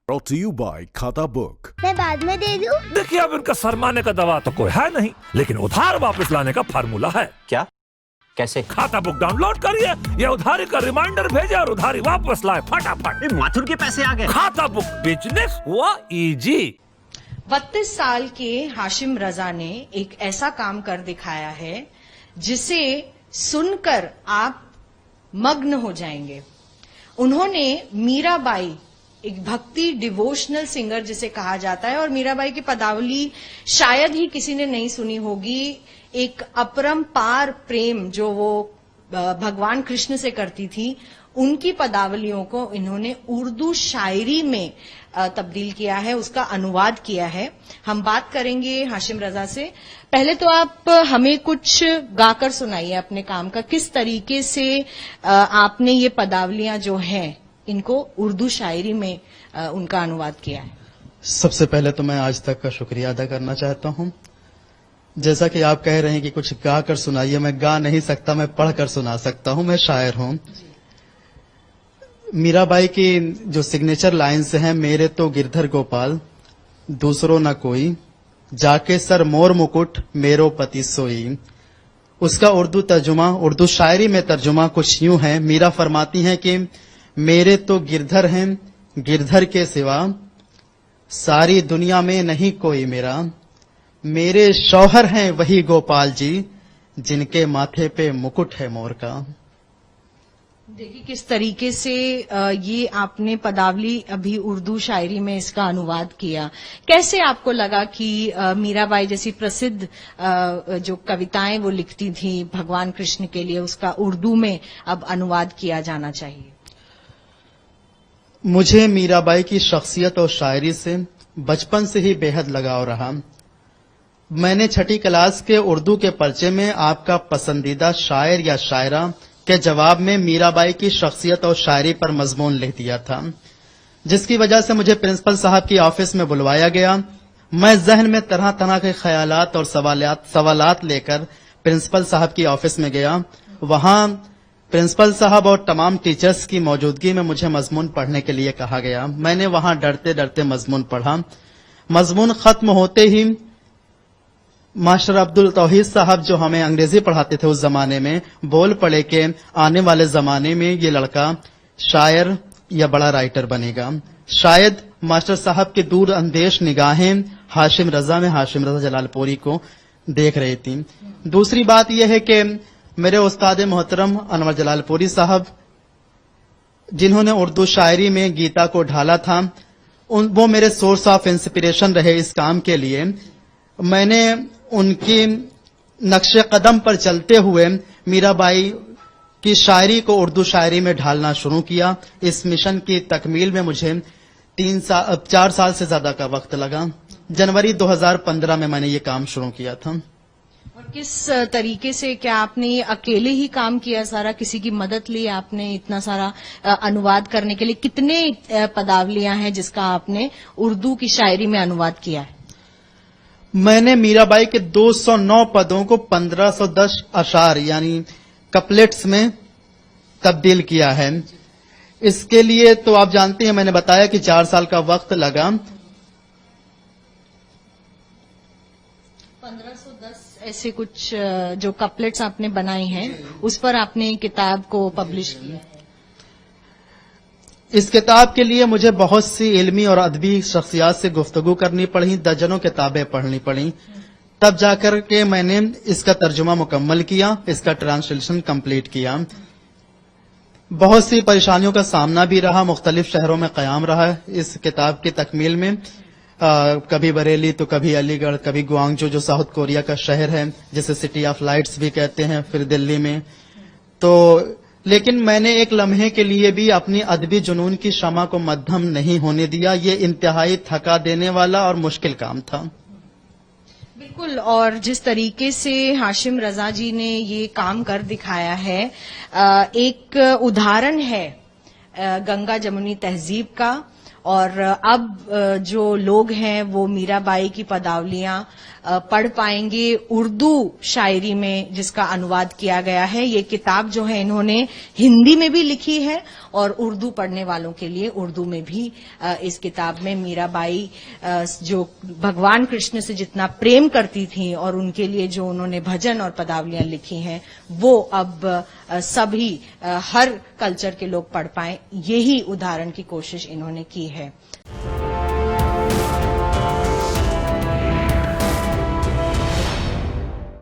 Brought to you by खाता book. मैं बाद में दे दूं? देखिए, अब इनका सरमाने का दवा तो कोई है नहीं, लेकिन उधार वापस लाने का फार्मूला है। क्या? कैसे? खाता बुक डाउनलोड करिए, ये उधारी का रिमाइंडर भेजे और उधारी वापस लाए फटाफट। माथुर के पैसे आ गए। खाता बुक, बिजनेस हुआ इजी। 32 साल के हाशिम रजा ने एक ऐसा काम कर दिखाया है जिसे सुनकर आप मग्न हो जाएंगे। उन्होंने मीराबाई, एक भक्ति डिवोशनल सिंगर जिसे कहा जाता है, और मीराबाई की पदावली शायद ही किसी ने नहीं सुनी होगी, एक अपरंपार प्रेम जो वो भगवान कृष्ण से करती थी, उनकी पदावलियों को इन्होंने उर्दू शायरी में तब्दील किया है, उसका अनुवाद किया है। हम बात करेंगे हाशिम रजा से। पहले तो आप हमें कुछ गाकर सुनाइए अपने काम का, किस तरीके से आपने ये पदावलियां जो हैं इनको उर्दू शायरी में उनका अनुवाद किया है। सबसे पहले तो मैं आज तक का शुक्रिया अदा करना चाहता हूं। जैसा कि आप कह रहे हैं कि कुछ गा कर सुनाइए, मैं गा नहीं सकता, मैं पढ़ कर सुना सकता हूं, मैं शायर हूं। मीराबाई की जो सिग्नेचर लाइन्स हैं, मेरे तो गिरधर गोपाल दूसरों न कोई, जाके सर मोर मुकुट मेरो पति सोई, उसका उर्दू तर्जुमा, उर्दू शायरी में तर्जुमा कुछ यूं है। मीरा फरमाती हैं कि मेरे तो गिरधर हैं, गिरधर के सिवा सारी दुनिया में नहीं कोई मेरा, मेरे शौहर हैं वही गोपाल जी, जिनके माथे पे मुकुट है मोर का। देखिए किस तरीके से ये आपने पदावली अभी उर्दू शायरी में इसका अनुवाद किया। कैसे आपको लगा कि मीराबाई जैसी प्रसिद्ध जो कविताएं वो लिखती थी भगवान कृष्ण के लिए, उसका उर्दू में अब अनुवाद किया जाना चाहिए? मुझे मीराबाई की शख्सियत और शायरी से बचपन से ही बेहद लगाव रहा। मैंने छठी क्लास के उर्दू के पर्चे में आपका पसंदीदा शायर या शायरा के जवाब में मीराबाई की शख्सियत और शायरी पर मजमून लिख दिया था, जिसकी वजह से मुझे प्रिंसिपल साहब की ऑफिस में बुलवाया गया। मैं जहन में तरह तरह के ख्यालात और सवालात लेकर प्रिंसिपल साहब की ऑफिस में गया। वहां प्रिंसिपल साहब और तमाम टीचर्स की मौजूदगी में मुझे मजमून पढ़ने के लिए कहा गया। मैंने वहां डरते डरते मजमून पढ़ा। मजमून खत्म होते ही मास्टर अब्दुल तौहीद साहब, जो हमें अंग्रेजी पढ़ाते थे उस जमाने में, बोल पड़े कि आने वाले जमाने में ये लड़का शायर या बड़ा राइटर बनेगा। शायद मास्टर साहब की दूर अंदेश निगाहें हाशिम रजा में हाशिम रजा जलालपुरी को देख रही थी। दूसरी बात यह है कि मेरे उस्ताद मोहतरम अनवर जलालपुरी साहब, जिन्होंने उर्दू शायरी में गीता को ढाला था, वो मेरे सोर्स ऑफ इंस्पिरेशन रहे इस काम के लिए। मैंने उनकी नक्शे कदम पर चलते हुए मीराबाई की शायरी को उर्दू शायरी में ढालना शुरू किया। इस मिशन की तकमील में मुझे 4 साल से ज्यादा का वक्त लगा। जनवरी 2015 में मैंने ये काम शुरू किया था। और किस तरीके से, क्या आपने ये अकेले ही काम किया सारा, किसी की मदद ली आपने इतना सारा अनुवाद करने के लिए? कितने पदावलियां हैं जिसका आपने उर्दू की शायरी में अनुवाद किया है? मैंने मीराबाई के 209 पदों को 1510 अशार यानी कपलेट्स में तब्दील किया है। इसके लिए तो आप जानते हैं, मैंने बताया कि 4 साल का वक्त लगा। 1510 ऐसे कुछ जो कपलेट्स आपने बनाए हैं, उस पर आपने किताब को पब्लिश किया है। इस किताब के लिए मुझे बहुत सी इल्मी और अदबी शख्सियात से गुफ्तगू करनी पड़ी, दर्जनों किताबें पढ़नी पड़ी, तब जाकर के मैंने इसका तर्जुमा मुकम्मल किया, इसका ट्रांसलेशन कंप्लीट किया। बहुत सी परेशानियों का सामना भी रहा, मुख्तलिफ शहरों में क़याम रहा इस किताब की तकमील में। कभी बरेली तो कभी अलीगढ़, कभी गुआंगजू जो साउथ कोरिया का शहर है, जिसे सिटी ऑफ लाइट्स भी कहते हैं, फिर दिल्ली में। तो लेकिन मैंने एक लम्हे के लिए भी अपनी अदबी जुनून की शमा को मद्धम नहीं होने दिया। ये इंतहाई थका देने वाला और मुश्किल काम था। बिल्कुल। और जिस तरीके से हाशिम रजा जी ने ये काम कर दिखाया है, एक उदाहरण है गंगा जमुनी तहजीब का, اور اب جو لوگ ہیں وہ میرا بائی کی پداولیاں پڑھ پائیں گے اردو شاعری میں جس کا انواد کیا گیا ہے. یہ کتاب جو ہے انہوں نے ہندی میں بھی لکھی ہے اور اردو پڑھنے والوں کے لیے اردو میں بھی اس کتاب میں میرا بائی جو بھگوان کرشن سے جتنا پریم کرتی تھیں اور ان کے لیے جو انہوں نے بھجن اور پداولیاں لکھی ہیں وہ اب سبھی ہر کلچر کے لوگ پڑھ پائیں. یہی ادھارن کی کوشش انہوں نے کی ہے.